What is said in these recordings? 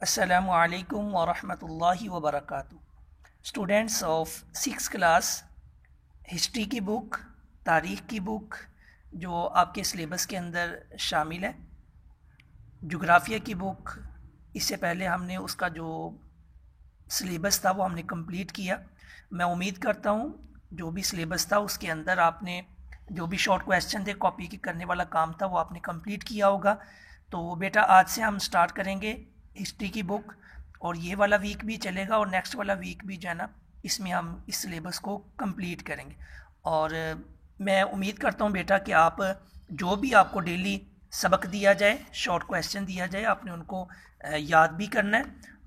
अस्सलामु अलैकुम वरहमतुल्लाहि वबरकातुहू। Students of 6th class, history की बुक, तारीख़ की बुक जो आपके सिलेबस के अंदर शामिल है, जोग्राफ़िया की बुक इससे पहले हमने उसका जो सिलेबस था वो हमने कंप्लीट किया। मैं उम्मीद करता हूँ जो भी सिलेबस था उसके अंदर आपने जो भी शॉर्ट क्वेश्चन थे कॉपी की करने वाला काम था वो आपने कंप्लीट किया होगा। तो बेटा आज से हम स्टार्ट करेंगे हिस्ट्री की बुक, और ये वाला वीक भी चलेगा और नेक्स्ट वाला वीक भी जो है ना इसमें हम इस सिलेबस को कंप्लीट करेंगे। और मैं उम्मीद करता हूँ बेटा कि आप जो भी आपको डेली सबक दिया जाए, शॉर्ट क्वेश्चन दिया जाए, आपने उनको याद भी करना है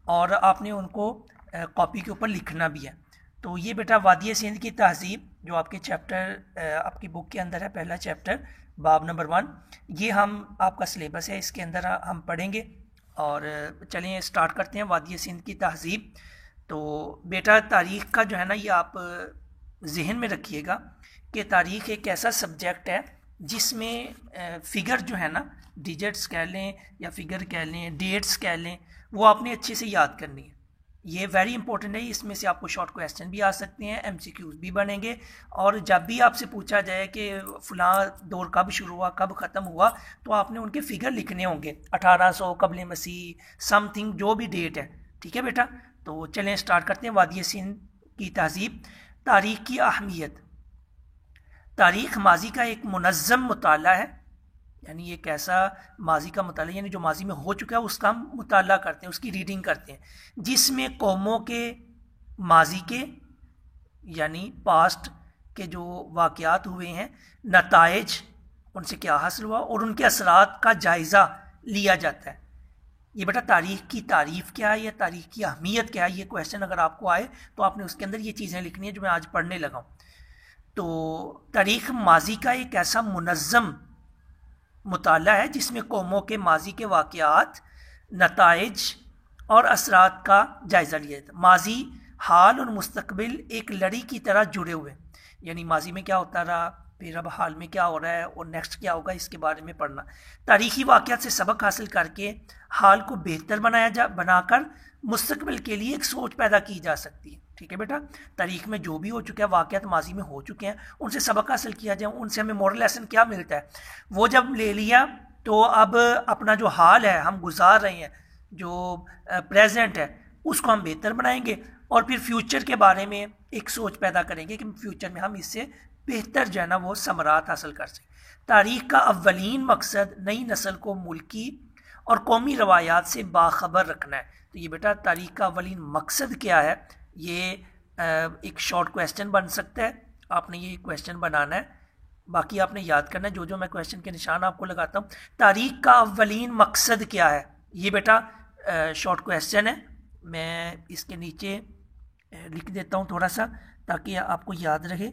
और आपने उनको कॉपी के ऊपर लिखना भी है। तो ये बेटा वादिय सिंध की तहज़ीब जो आपके चैप्टर आपकी बुक के अंदर है, पहला चैप्टर बाब नंबर 1, ये हम आपका सिलेबस है, इसके अंदर हम पढ़ेंगे। और चलिए स्टार्ट करते हैं वादिय सिंध की तहज़ीब। तो बेटा तारीख़ का जो है ना ये आप जहन में रखिएगा कि तारीख़ एक ऐसा सब्जेक्ट है जिसमें फ़िगर जो है ना, डिजिट्स कह लें या फ़िगर कह लें, डेट्स कह लें, वो आपने अच्छे से याद करनी है। ये वेरी इंपॉर्टेंट है। इसमें से आपको शॉर्ट क्वेश्चन भी आ सकते हैं, एमसीक्यूज भी बनेंगे। और जब भी आपसे पूछा जाए कि फ़लाँ दौर कब शुरू हुआ, कब ख़त्म हुआ, तो आपने उनके फिगर लिखने होंगे, 1800 कबल मसीह समथिंग जो भी डेट है। ठीक है बेटा, तो चलें स्टार्ट करते हैं वादिय सिंध की तहज़ीब। तारीख़ की अहमियत। तारीख़ माजी का एक मुनज़्ज़म मुताला है, यानी एक ऐसा माजी का मुताला, यानी जो माजी में हो चुका है उसका हम मुताला करते हैं, उसकी रीडिंग करते हैं, जिसमें कौमों के माजी के यानी पास्ट के जो वाक़यात हुए हैं, नताइज उनसे क्या हासिल हुआ और उनके असरात का जायज़ा लिया जाता है। ये बेटा तारीख़ की तारीफ़ क्या है या तारीख़ की अहमियत क्या है, ये क्वेश्चन अगर आपको आए तो आपने उसके अंदर ये चीज़ें लिखनी है जो मैं आज पढ़ने लगा हूँ। तो तारीख़ माजी का एक ऐसा मुनज़्ज़म मुताला है जिसमें कौमों के माजी के वाक़यात, नताइज और असरात का जायज़ा लिया जाता है। माजी, हाल और मुस्तकबिल एक लड़ी की तरह जुड़े हुए, यानी माजी में क्या होता रहा, फिर अब हाल में क्या हो रहा है और नेक्स्ट क्या होगा, इसके बारे में पढ़ना। तारीख़ी वाक़यात से सबक हासिल करके हाल को बेहतर बनाकर मुस्तकबिल के लिए एक सोच पैदा की जा सकती है। ठीक है बेटा, तारीख़ में जो भी हो चुका है, वाक़यात माजी में हो चुके हैं, उनसे सबक हासिल किया जाए, उनसे हमें मोरल लेसन क्या मिलता है वो जब ले लिया तो अब अपना जो हाल है हम गुजार रहे हैं, जो प्रेजेंट है, उसको हम बेहतर बनाएंगे और फिर फ्यूचर के बारे में एक सोच पैदा करेंगे कि फ्यूचर में हम इससे बेहतर जो है ना वो समरात हासिल कर सकें। तारीख़ का अव्वलीन मकसद नई नस्ल को मुल्की और कौमी रवायात से बाखबर रखना है। तो ये बेटा तारीख़ का अव्वलीन मकसद क्या है, ये एक शॉर्ट क्वेश्चन बन सकता है, आपने ये क्वेश्चन बनाना है, बाकी आपने याद करना है। जो जो मैं क्वेश्चन के निशान आपको लगाता हूँ, तारीख़ का अव्वलीन मकसद क्या है, ये बेटा शॉर्ट क्वेश्चन है। मैं इसके नीचे लिख देता हूँ थोड़ा सा ताकि आपको याद रहे।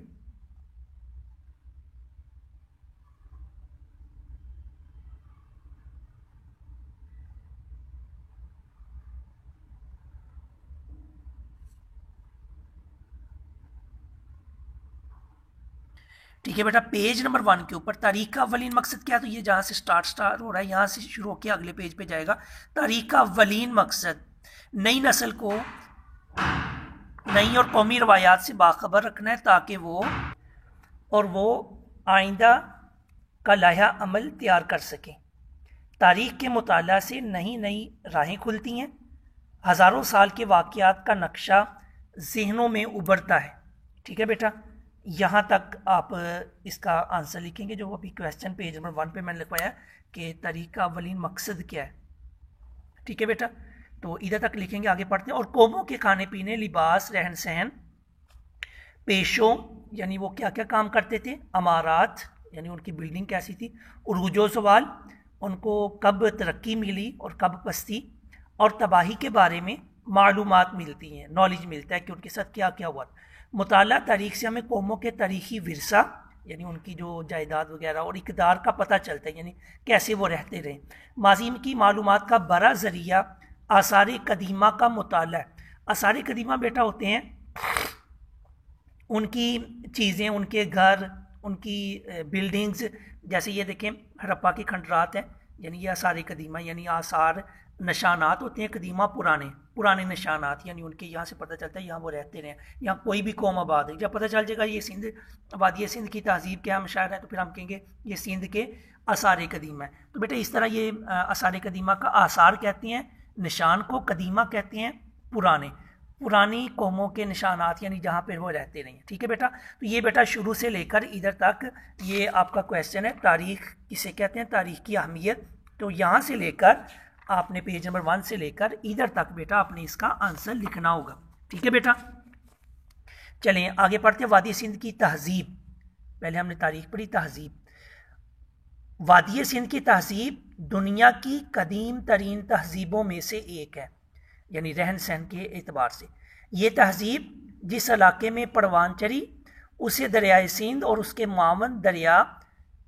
ठीक है बेटा, पेज नंबर 1 के ऊपर तारीख़ का अव्वलीन मकसद क्या है, तो ये जहाँ से स्टार्ट हो रहा है यहाँ से शुरू होकर अगले पेज पे जाएगा। तारीख़ का अव्वलीन मकसद नई नस्ल को नई और कौमी रवायात से बाखबर रखना है ताकि वो आइंदा का लाया अमल तैयार कर सकें। तारीख़ के मुताला से नई नई राहें खुलती हैं, हज़ारों साल के वाक़यात का नक्शा जहनों में उभरता है। ठीक है बेटा, यहाँ तक आप इसका आंसर लिखेंगे जो अभी क्वेश्चन पेज नंबर 1 पे मैंने लिखवाया कि तारीख़ का अव्वलीन मकसद क्या है। ठीक है बेटा, तो इधर तक लिखेंगे, आगे पढ़ते हैं। और कौमों के खाने पीने, लिबास, रहन सहन, पेशों यानी वो क्या क्या काम करते थे, अमारात यानी उनकी बिल्डिंग कैसी थी, उरूजो सवाल उनको कब तरक्की मिली और कब पस्ती, और तबाही के बारे में मालूमात मिलती हैं, नॉलेज मिलता है कि उनके साथ क्या क्या हुआ। मुताला तारीख़ से हमें कौमों के तारीख़ी विरसा यानी उनकी जो जायदाद वगैरह और इक़दार का पता चलता है, यानी कैसे वो रहते रहे। माज़ी की मालूमात का बड़ा ज़रिया आसार कदीमा का मुताला है। आसार कदीमा बेटा होते हैं उनकी चीज़ें, उनके घर, उनकी बिल्डिंग्स, जैसे ये देखें हड़प्पा के खंडरात हैं, यानी ये आसार कदीमा यानी आसार निशानात होते हैं कदीमा पुराने निशानात, यानी उनके यहाँ से पता चलता है यहाँ वो रहते रहे, यहाँ कोई भी कौम आबाद है। जब पता चल जाएगा ये सिंध वादी सिंध की तहजीब के हम शायर हैं, तो फिर हम कहेंगे ये सिंध के आसार कदीमा है। तो बेटा इस तरह ये आसार कदीमा का आसार कहते हैं निशान को, कदीमा कहते हैं पुरानी कौमों के निशानात, यानी जहाँ पर वो रहते रहे। ठीक है बेटा, तो ये बेटा शुरू से लेकर इधर तक ये आपका क्वेश्चन है, तारीख किसे कहते हैं, तारीख की अहमियत। तो यहाँ से लेकर आपने पेज नंबर 1 से लेकर इधर तक बेटा आपने इसका आंसर लिखना होगा। ठीक है बेटा, चलें आगे पढ़ते हैं। वादी सिंध की तहजीब, पहले हमने तारीख पढ़ी, तहजीब। वादी सिंध की तहजीब दुनिया की कदीम तरीन तहजीबों में से एक है, यानी रहन सहन के एतबार से। ये तहजीब जिस इलाके में परवान चढ़ी उसे दरियाए सिंध और उसके मावन दरिया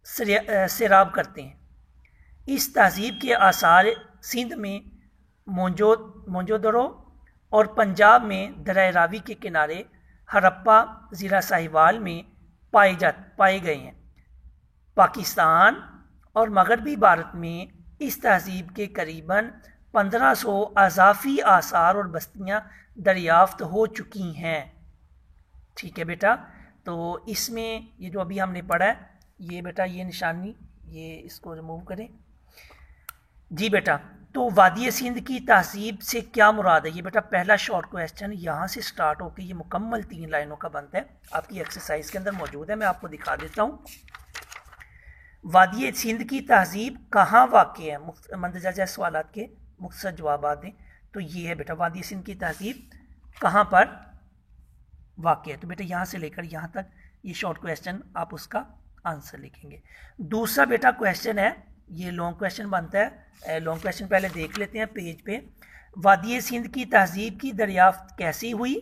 सैराब करते हैं। इस तहजीब के आसार सिंध में मोंजोदरो और पंजाब में दरिया रावी के किनारे हड़प्पा ज़िला साहिवाल में पाए गए हैं। पाकिस्तान और मगरबी भारत में इस तहजीब के करीबन 1500 अज़ाफ़ी आसार और बस्तियां दरियाफ्त हो चुकी हैं। ठीक है बेटा, तो इसमें ये जो अभी हमने पढ़ा है, ये बेटा ये निशानी, ये इसको रिमूव करें जी बेटा। तो वादी सिंध की तहजीब से क्या मुराद है, ये बेटा पहला शॉर्ट क्वेश्चन यहाँ से स्टार्ट होकर ये मुकम्मल 3 लाइनों का बनता है, आपकी एक्सरसाइज के अंदर मौजूद है, मैं आपको दिखा देता हूँ। वादी सिंध की तहजीब कहाँ वाक़ है, मंदरजा सवालात के मुख्तसर जवाब दें। तो ये है बेटा वादी सिंध की तहजीब कहाँ पर वाक़ है। तो बेटा यहाँ से लेकर यहाँ तक ये शॉर्ट क्वेश्चन आप उसका आंसर लिखेंगे। दूसरा बेटा क्वेश्चन है, ये लॉन्ग क्वेश्चन बनता है। लॉन्ग क्वेश्चन पहले देख लेते हैं पेज पे। वादी सिंध की तहजीब की दरियाफ्त कैसी हुई,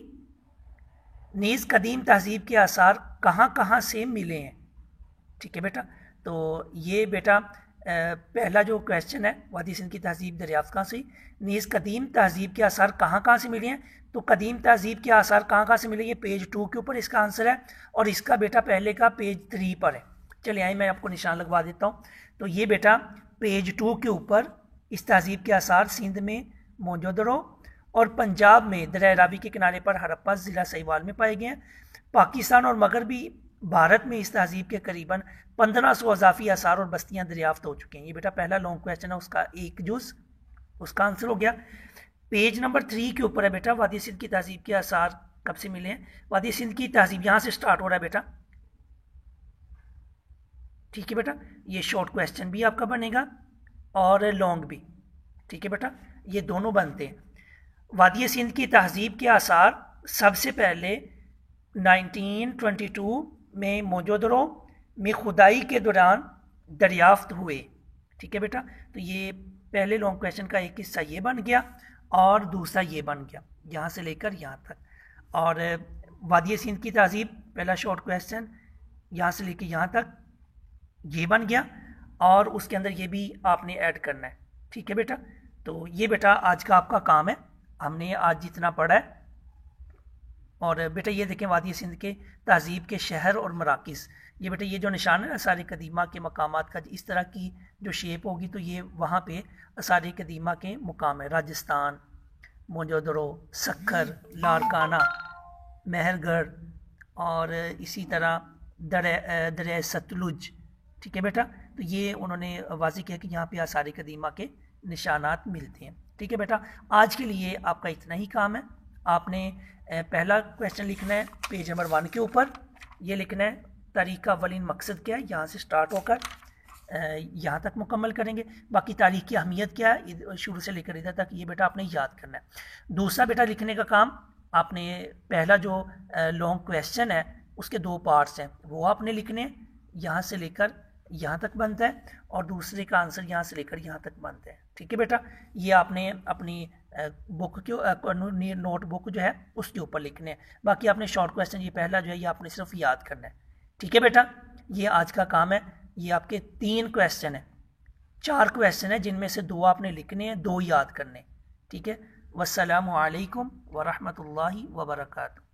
नीज़ कदीम तहजीब के आसार कहाँ कहाँ से मिले हैं। ठीक है बेटा, तो ये बेटा पहला जो क्वेश्चन है, वादी सिंध की तहजीब दरियाफ्त कहाँ से हुई, नीज़ कदीम तहजीब के आसार कहाँ कहाँ से मिले हैं। तो कदीम तहजीब के आसार कहाँ कहाँ से मिले, ये पेज 2 के ऊपर इसका आंसर है, और इसका बेटा पहले का पेज 3 पर है। चलिए आइए मैं आपको निशान लगवा देता हूँ। तो ये बेटा पेज 2 के ऊपर इस तहजीब के आसार सिंध में मोंजोदरो और पंजाब में दरिया रावी के किनारे पर हड़प्पा ज़िला साहिवाल में पाए गए हैं। पाकिस्तान और मगरबी भारत में इस तहजीब के करीबन 1500 अज़ाफ़ी आसार और बस्तियां दरियाफ्त हो चुकी हैं। ये बेटा पहला लॉन्ग क्वेश्चन है, उसका एक जुज़ उसका आंसर हो गया। पेज नंबर 3 के ऊपर है बेटा वादी सिंध की तहजीब के आसार कब से मिले हैं। वादी सिंध की तहजीब यहाँ से स्टार्ट हो रहा है बेटा। ठीक है बेटा, ये शॉर्ट क्वेश्चन भी आपका बनेगा और लॉन्ग भी। ठीक है बेटा, ये दोनों बनते हैं। वादी सिंध की तहजीब के आसार सबसे पहले 1922 में मोंजोदरो में खुदाई के दौरान दरियाफ्त हुए। ठीक है बेटा, तो ये पहले लॉन्ग क्वेश्चन का एक हिस्सा ये बन गया और दूसरा ये बन गया, यहाँ से लेकर यहाँ तक। और वादी सिंध की तहजीब पहला शॉर्ट क्वेश्चन यहाँ से लेकर यहाँ तक ये बन गया, और उसके अंदर ये भी आपने ऐड करना है। ठीक है बेटा, तो ये बेटा आज का आपका काम है, हमने आज जितना पढ़ा है। और बेटा ये देखें वादी सिंध के तहजीब के शहर और मराकिज़, ये बेटा ये जो निशान है आसार कदीमा के मकामात का, इस तरह की जो शेप होगी तो ये वहाँ पे आसार कदीमा के मुकाम है। राजस्थान, मोंजोदरो, सक्खर, लारकाना, मेहरगढ़ और इसी तरह दरिया सतलुज। ठीक है बेटा, तो ये उन्होंने वाज़ेह किया कि यहाँ पे आसार कदीमा के निशानात मिलते हैं। ठीक है बेटा, आज के लिए आपका इतना ही काम है। आपने पहला क्वेश्चन लिखना है पेज नंबर 1 के ऊपर, ये लिखना है तारीख का अवलिन मकसद क्या है, यहाँ से स्टार्ट होकर यहाँ तक मुकम्मल करेंगे। बाकी तारीख की अहमियत क्या है शुरू से लेकर इधर तक, ये बेटा आपने याद करना है। दूसरा बेटा लिखने का काम आपने पहला जो लॉन्ग क्वेश्चन है उसके 2 पार्ट्स हैं वो आपने लिखने हैं, यहाँ से लेकर यहाँ तक बनता है, और दूसरे का आंसर यहाँ से लेकर यहाँ तक बनता है। ठीक है बेटा, ये आपने अपनी बुक के नोटबुक जो है उसके ऊपर लिखने हैं। बाकी आपने शॉर्ट क्वेश्चन ये पहला जो है ये आपने सिर्फ याद करना है। ठीक है बेटा, ये आज का काम है। ये आपके 3 क्वेश्चन है, 4 क्वेश्चन है जिनमें से 2 आपने लिखने हैं, 2 याद करने। ठीक है, वस्सलामु अलैकुम वरहमतुल्लाहि वबरकातुहू।